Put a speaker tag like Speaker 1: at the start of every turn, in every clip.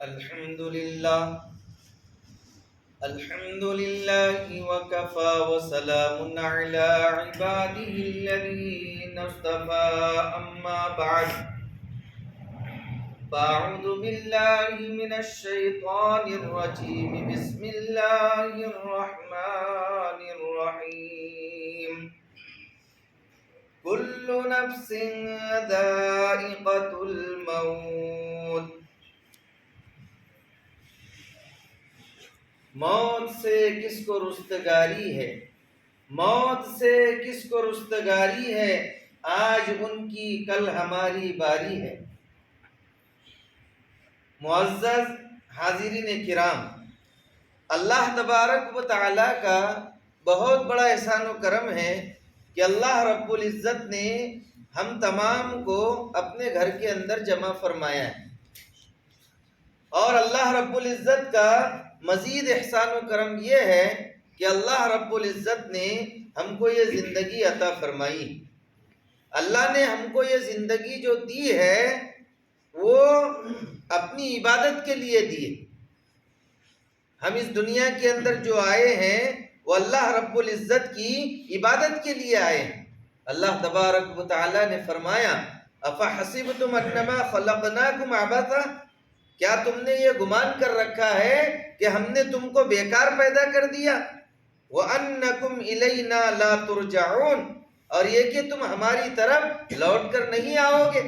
Speaker 1: الحمد لله وكفى وسلام على عباده الذين اصطفى أما بعد فأعوذ بالله من الشيطان الرجيم بسم الله الرحمن الرحيم كل نفس ذائقة الموت موت سے کس کو رستگاری ہے، موت سے کس کو رستگاری ہے، آج ان کی کل ہماری باری ہے۔ معزز حاضرین کرام، اللہ تبارک و تعالی کا بہت بڑا احسان و کرم ہے کہ اللہ رب العزت نے ہم تمام کو اپنے گھر کے اندر جمع فرمایا ہے، اور اللہ رب العزت کا مزید احسان و کرم یہ ہے کہ اللہ رب العزت نے ہم کو یہ زندگی عطا فرمائی۔ اللہ نے ہم کو یہ زندگی جو دی ہے وہ اپنی عبادت کے لیے دی ہے۔ ہم اس دنیا کے اندر جو آئے ہیں وہ اللہ رب العزت کی عبادت کے لیے آئے ہیں۔ اللہ تبارک و تعالی نے فرمایا اَفَحَسِبْتُمْ أَنَّمَا خَلَقْنَاكُمْ عَبَثًا، کیا تم نے یہ گمان کر رکھا ہے کہ ہم نے تم کو بیکار پیدا کر دیا؟ وَأَنَّكُمْ إِلَيْنَا لَا تُرْجَعُونَ، اور یہ کہ تم ہماری طرف لوٹ کر نہیں آؤ گے۔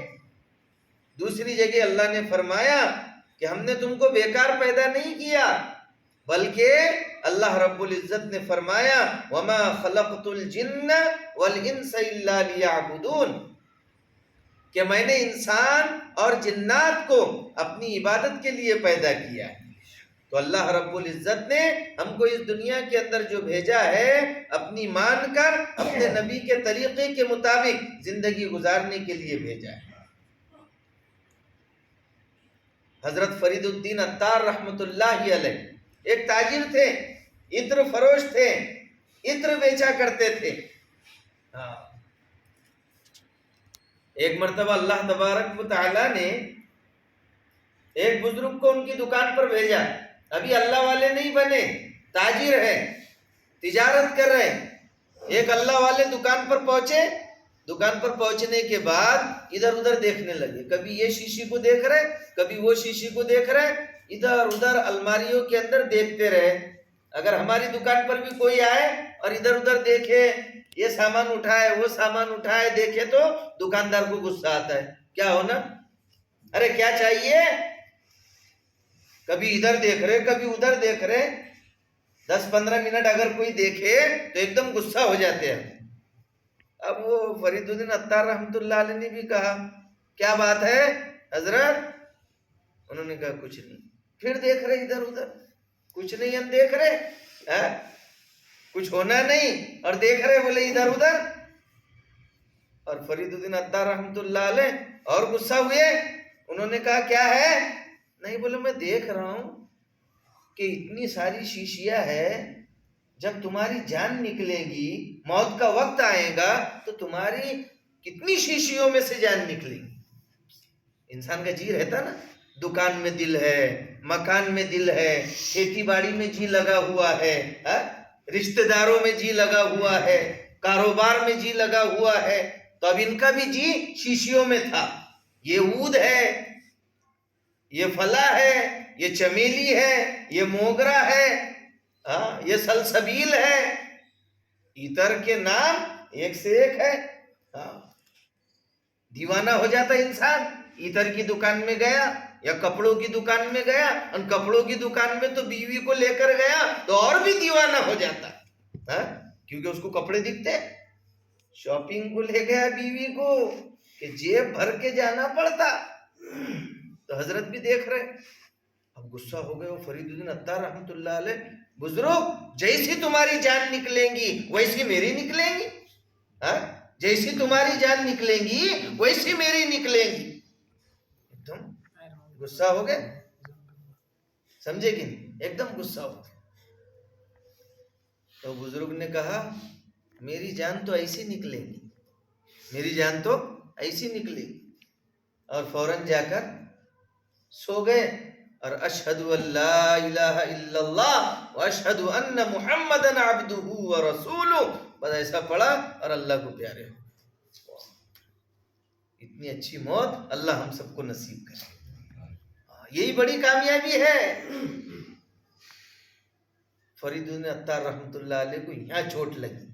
Speaker 1: دوسری جگہ اللہ نے فرمایا کہ ہم نے تم کو بیکار پیدا نہیں کیا، بلکہ اللہ رب العزت نے فرمایا وَمَا خَلَقْتُ الْجِنَّ وَالْإِنسَ إِلَّا لِيَعْبُدُونَ، کہ میں نے انسان اور جنات کو اپنی عبادت کے لیے پیدا کیا ہے۔ تو اللہ رب العزت نے ہم کو اس دنیا کے اندر جو بھیجا ہے اپنی مان کر اپنے نبی کے طریقے کے مطابق زندگی گزارنے کے لیے بھیجا ہے۔ حضرت فرید الدین عطار رحمۃ اللہ علیہ ایک تاجر تھے، عطر فروش تھے، عطر بیچا کرتے تھے۔ ایک مرتبہ اللہ تبارک و تعالی نے ایک بزرگ کو ان کی دکان پر بھیجا۔ ابھی اللہ والے نہیں بنے، تاجر ہیں، تجارت کر رہے ہیں۔ ایک اللہ والے دکان پر پہنچے، دکان پر پہنچنے کے بعد ادھر ادھر دیکھنے لگے، کبھی یہ شیشی کو دیکھ رہے، کبھی وہ شیشی کو دیکھ رہے، ادھر ادھر الماریوں کے اندر دیکھتے رہے۔ اگر ہماری دکان پر بھی کوئی آئے اور ادھر ادھر دیکھے، یہ سامان اٹھائے وہ سامان اٹھائے دیکھے، تو دکاندار کو غصہ آتا ہے، کیا ہونا، ارے کیا چاہیے؟ کبھی ادھر دیکھ رہے کبھی ادھر دیکھ رہے، 10-15 منٹ اگر کوئی دیکھے تو ایک دم غصہ ہو جاتے ہیں۔ اب وہ فرید الدین عطار رحمۃ اللہ علیہ نے بھی کہا کیا بات ہے حضرت؟ انہوں نے کہا کچھ نہیں۔ پھر دیکھ رہے ادھر ادھر، کچھ نہیں ہم دیکھ رہے، کچھ ہونا نہیں، اور دیکھ رہے بولے ادھر ادھر۔ اور فرید الدین عطار رحمۃ اللہ علیہ اور غصہ ہوئے، انہوں نے کہا کیا ہے؟ نہیں، بولے میں دیکھ رہا ہوں کہ اتنی ساری شیشیاں ہے، جب تمہاری جان نکلے گی، موت کا وقت آئے گا تو تمہاری کتنی شیشیوں میں سے جان نکلے گی۔ انسان کا جی رہتا نا، دکان میں دل ہے، مکان میں دل ہے، کھیتی باڑی میں جی لگا ہوا ہے، رشتہ داروں میں جی لگا ہوا ہے، کاروبار میں جی لگا ہوا ہے، تو اب ان کا بھی جی شیشیوں میں تھا۔ یہ عود ہے، یہ فلا ہے، یہ چمیلی ہے، یہ موگرا ہے، یہ سلسبیل ہے، عطر کے نام ایک سے ایک ہے۔ دیوانہ ہو جاتا انسان، عطر کی دکان میں گیا یا کپڑوں کی دکان میں گیا، اور کپڑوں کی دکان میں تو بیوی کو لے کر گیا تو اور بھی دیوانہ ہو جاتا، کیونکہ اس کو کپڑے دکھتے۔ شاپنگ کو لے گیا بیوی کو کہ جیب بھر کے جانا پڑتا، تو حضرت بھی دیکھ رہے۔ اب غصہ ہو گئے وہ فرید الدین عطار رحمۃ اللہ علیہ، بزرگ جیسی تمہاری جان نکلیں گی ویسی میری نکلیں گی، جیسی تمہاری جان نکلیں گی ویسی میری نکلیں گی۔ ایک دم غصہ ہو گئے، سمجھے کہ نہیں؟ ایک دم غصہ ہو گئے۔ تو بزرگ نے کہا میری جان تو ایسی نکلے گی، میری جان تو ایسی نکلے گی، اور فوراً جا کر سو گئے۔ اور اشہد ان لا الہ الا اللہ و اشہد ان محمدن عبدہ و رسولہ، بس ایسا پڑھا اور اللہ کو پیارے ہو۔ اتنی اچھی موت اللہ ہم سب کو نصیب کرے، یہی بڑی کامیابی ہے۔ فرید بن عطار رحمۃ اللہ علیہ کو یہاں چوٹ لگی،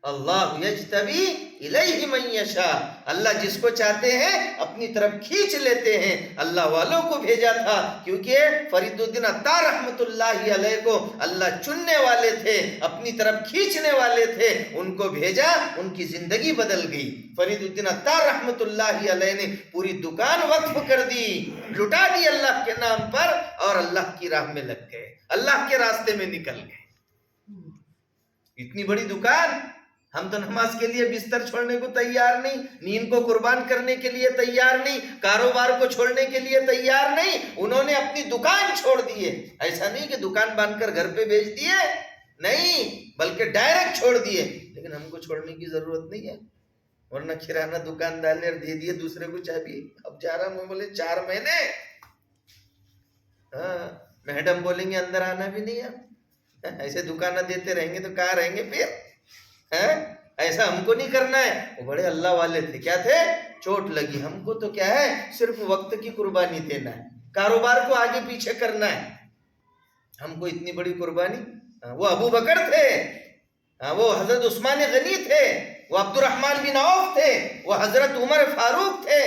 Speaker 1: اللہ یجتبی الیہ من یشاء، اللہ جس کو چاہتے ہیں اپنی طرف کھینچ لیتے ہیں۔ اللہ والوں کو بھیجا تھا کیونکہ فرید الدین عطار رحمۃ اللہ علیہ کو اللہ چننے والے تھے، اپنی طرف کھینچنے والے تھے، ان کو بھیجا، ان کی زندگی بدل گئی۔ فرید الدین عطار رحمۃ اللہ علیہ نے پوری دکان وقف کر دی، لٹا دی اللہ کے نام پر، اور اللہ کی راہ میں لگ گئے، اللہ کے راستے میں نکل گئے۔ اتنی بڑی دکان، ہم تو نماز کے لیے بستر چھوڑنے کو تیار نہیں، نیند کو قربان کرنے کے لیے تیار نہیں، کاروبار کو چھوڑنے کے لیے تیار نہیں، انہوں نے اپنی دکان چھوڑ دیے۔ ایسا نہیں کہ دکان باندھ کر گھر پہ بیچ دیے، نہیں، بلکہ ڈائریکٹ چھوڑ دیے۔ لیکن ہم کو چھوڑنے کی ضرورت نہیں ہے، ورنہ کرانہ دکاندار نے دے دیے دوسرے کو چابی، اب جا رہا ہوں، بولے 4 مہینے، ہاں میڈم بولیں گے اندر آنا بھی نہیں ہے، ایسے دکانہ دیتے رہیں گے تو کہاں رہیں گے پھر؟ ایسا ہم کو نہیں کرنا ہے۔ وہ بڑے اللہ والے تھے، کیا تھے؟ چوٹ لگی، ہم کو تو کیا ہے، صرف وقت کی قربانی دینا ہے، کاروبار کو آگے پیچھے کرنا ہے، ہم کو اتنی بڑی قربانی۔ وہ ابو بکر تھے، وہ حضرت عثمان غنی تھے، وہ عبد الرحمن بن عوف تھے، وہ حضرت عمر فاروق تھے،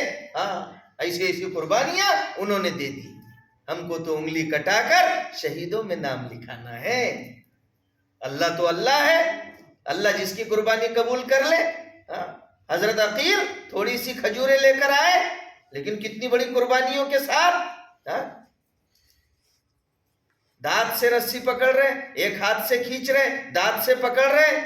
Speaker 1: ایسی ایسی قربانیاں انہوں نے دے دی۔ ہم کو تو انگلی کٹا کر شہیدوں میں نام لکھانا ہے۔ اللہ تو اللہ ہے، اللہ جس کی قربانی قبول کر لے۔ حضرت عقیل تھوڑی سی کھجوریں لے کر آئے، لیکن کتنی بڑی قربانیوں کے ساتھ، دانت سے رسی پکڑ رہے، ایک ہاتھ سے کھینچ رہے، دانت سے پکڑ رہے۔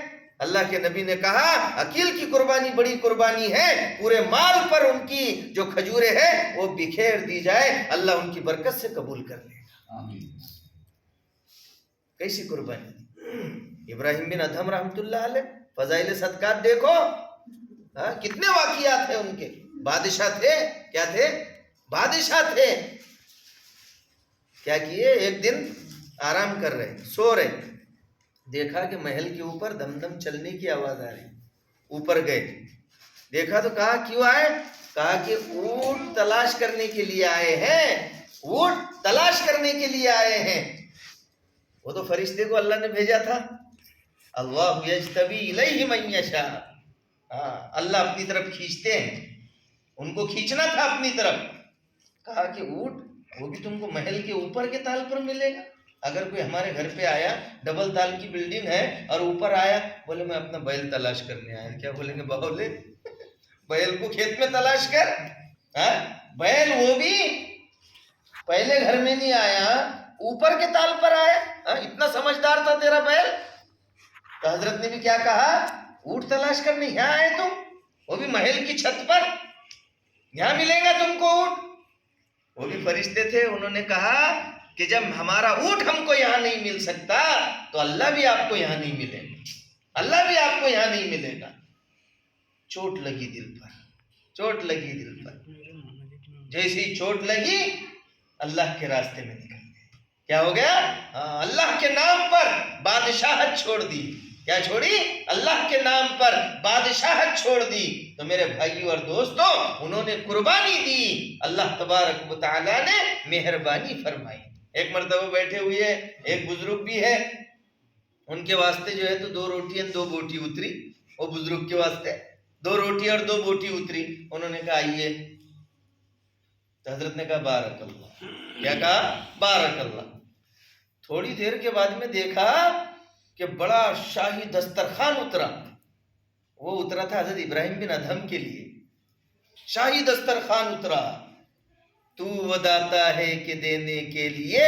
Speaker 1: اللہ کے نبی نے کہا عقیل کی قربانی بڑی قربانی ہے، پورے مال پر ان کی جو کھجوریں ہیں وہ بکھیر دی جائے، اللہ ان کی برکت سے قبول کر لے گا۔ کیسی قربانی؟ ابراہیم بن ادھم رحمۃ اللہ علیہ، فضائل صدقات دیکھو، کتنے واقعات ہیں ان کے۔ بادشاہ تھے، کیا تھے؟ بادشاہ تھے۔ کیا کیے؟ ایک دن آرام کر رہے، سو رہے، دیکھا کہ محل کے اوپر دم دم چلنے کی آواز آ رہی، اوپر گئے، دیکھا تو کہا کیوں آئے؟ کہا کہ اونٹ تلاش کرنے کے لیے آئے ہیں، اونٹ تلاش کرنے کے لیے آئے ہیں۔ وہ تو فرشتے کو اللہ نے بھیجا تھا، اللہ یجتبی الیہ من یشاء، اللہ اپنی طرف کھینچتے ہیں، ان کو کھینچنا تھا اپنی طرف۔ کہا کہ اونٹ وہ بھی تم کو محل کے اوپر کے تال پر ملے گا؟ اگر کوئی ہمارے گھر پہ آیا، ڈبل تال کی بلڈنگ ہے، اور اوپر آیا بولے میں اپنا بیل تلاش کرنے آیا، کیا بولیں گے؟ بہولے، بیل کو کھیت میں تلاش کر، بیل وہ بھی پہلے گھر میں نہیں آیا، اوپر کے تال پر آیا، اتنا سمجھدار تھا تیرا بیل۔ تو حضرت نے بھی کیا کہا؟ اونٹ تلاش کرنے یہاں آئے تم، وہ بھی محل کی چھت پر، یہاں ملے گا تم کو اونٹ؟ وہ بھی فرشتے تھے، انہوں نے کہا کہ جب ہمارا اونٹ ہم کو یہاں نہیں مل سکتا تو اللہ بھی آپ کو یہاں نہیں ملے گا، اللہ بھی آپ کو یہاں نہیں ملے گا۔ چوٹ لگی دل پر، چوٹ لگی دل پر، جیسی چوٹ لگی اللہ کے راستے میں نکل گئے۔ کیا ہو گیا؟ اللہ کے نام پر بادشاہت چھوڑ دی۔ کیا چھوڑی؟ اللہ کے نام پر بادشاہت چھوڑ دی۔ تو میرے بھائیو اور دوستو، انہوں نے قربانی دی، اللہ تبارک و تعالیٰ نے مہربانی فرمائی۔ ایک مرتبہ بیٹھے ہوئے ہیں، ایک بزرگ بھی ہے، ان کے واسطے جو ہے تو 2 روٹی اور 2 بوٹی اتری، وہ بزرگ کے واسطے 2 روٹی اور 2 بوٹی اتری۔ انہوں نے کہا آئیے، تو حضرت نے کہا بارک اللہ۔ کیا کہا؟ بارک اللہ۔ تھوڑی دیر کے بعد میں دیکھا کہ بڑا شاہی دسترخوان اترا، وہ اترا تھا حضرت ابراہیم بن ادھم کے لیے، شاہی دسترخوان اترا۔ تو وہ داتا ہے کہ دینے کے لیے،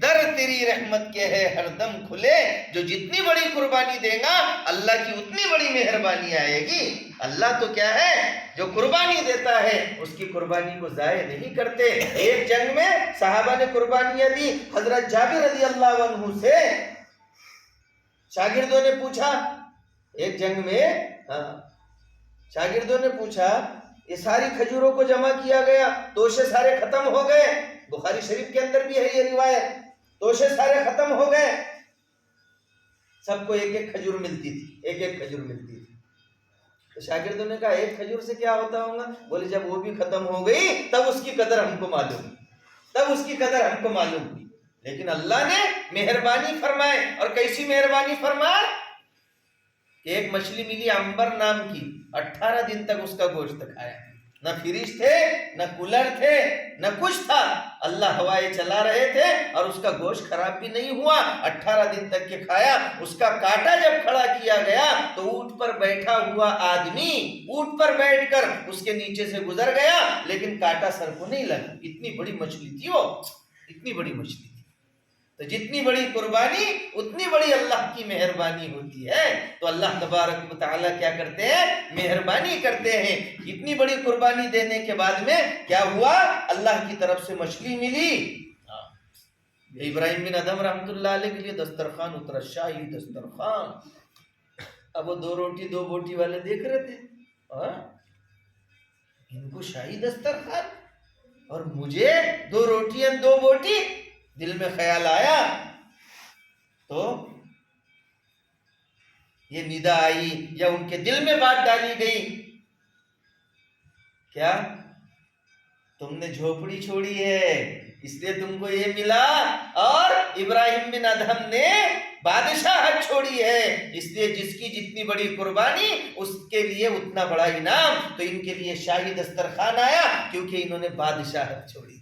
Speaker 1: در تیری رحمت کے ہے ہر دم کھلے، جو جتنی بڑی قربانی دے گا اللہ کی اتنی بڑی مہربانی آئے گی۔ اللہ تو کیا ہے، جو قربانی دیتا ہے اس کی قربانی کو ضائع نہیں کرتے۔ ایک جنگ میں صحابہ نے قربانیاں دی، حضرت جابر رضی اللہ عنہ سے شاگردوں نے پوچھا، ایک جنگ میں شاگردوں نے پوچھا، یہ ساری کھجوروں کو جمع کیا گیا، توشے سارے ختم ہو گئے، بخاری شریف کے اندر بھی ہے یہ روایت. توشے سارے ختم ہو گئے, سب کو ایک ایک کھجور ملتی تھی, ایک ایک کھجور ملتی تھی. تو شاگردوں نے کہا ایک کھجور سے کیا ہوتا ہوگا؟ بولے جب وہ بھی ختم ہو گئی تب اس کی قدر ہم کو معلوم ہوئی, تب اس کی قدر ہم کو معلوم ہوئی. لیکن اللہ نے مہربانی فرمائے, اور کیسی مہربانی فرمائے کہ ایک مچھلی ملی عنبر نام کی, 18 دن تک اس کا گوشت کھایا. نہ فریج تھے, نہ کولر تھے, نہ کچھ تھا, اللہ ہوائیں چلا رہے تھے اور اس کا گوشت خراب بھی نہیں ہوا. 18 دن تک کے کھایا. اس کا کانٹا جب کھڑا کیا گیا تو اونٹ پر بیٹھا ہوا آدمی اونٹ پر بیٹھ کر اس کے نیچے سے گزر گیا, لیکن کانٹا سر کو نہیں لگا. اتنی بڑی مچھلی تھی وہ, اتنی بڑی مچھلی تھی. تو جتنی بڑی قربانی اتنی بڑی اللہ کی مہربانی ہوتی ہے. تو اللہ تبارک و تعالیٰ کیا کرتے ہیں؟ مہربانی کرتے ہیں. اتنی بڑی قربانی دینے کے بعد میں کیا ہوا؟ اللہ کی طرف سے مچھلی ملی. ابراہیم بن ادھم رحمۃ اللہ علیہ کے لیے دسترخوان اترا, شاہی دسترخوان. اب وہ 2 روٹی 2 بوٹی والے دیکھ رہے تھے, ان کو شاہی دسترخوان اور مجھے 2 روٹیاں 2 بوٹی. دل میں خیال آیا تو یہ ندا آئی یا ان کے دل میں بات ڈالی گئی, کیا تم نے جھوپڑی چھوڑی ہے اس لیے تم کو یہ ملا, اور ابراہیم بن ادھم نے بادشاہت چھوڑی ہے اس لیے جس کی جتنی بڑی قربانی اس کے لیے اتنا بڑا انعام. تو ان کے لیے شاہی دسترخوان آیا کیونکہ انہوں نے بادشاہت چھوڑی تھی.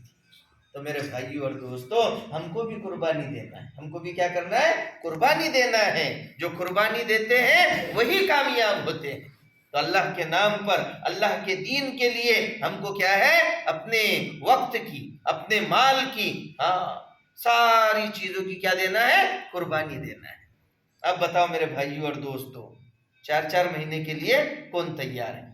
Speaker 1: تو میرے بھائیو اور دوستو, ہم کو بھی قربانی دینا ہے. ہم کو بھی کیا کرنا ہے؟ قربانی دینا ہے. جو قربانی دیتے ہیں وہی کامیاب ہوتے ہیں. تو اللہ کے نام پر, اللہ کے دین کے لیے ہم کو کیا ہے؟ اپنے وقت کی, اپنے مال کی, ساری چیزوں کی کیا دینا ہے؟ قربانی دینا ہے. اب بتاؤ میرے بھائیو اور دوستو, 4 مہینے کے لیے کون تیار ہے؟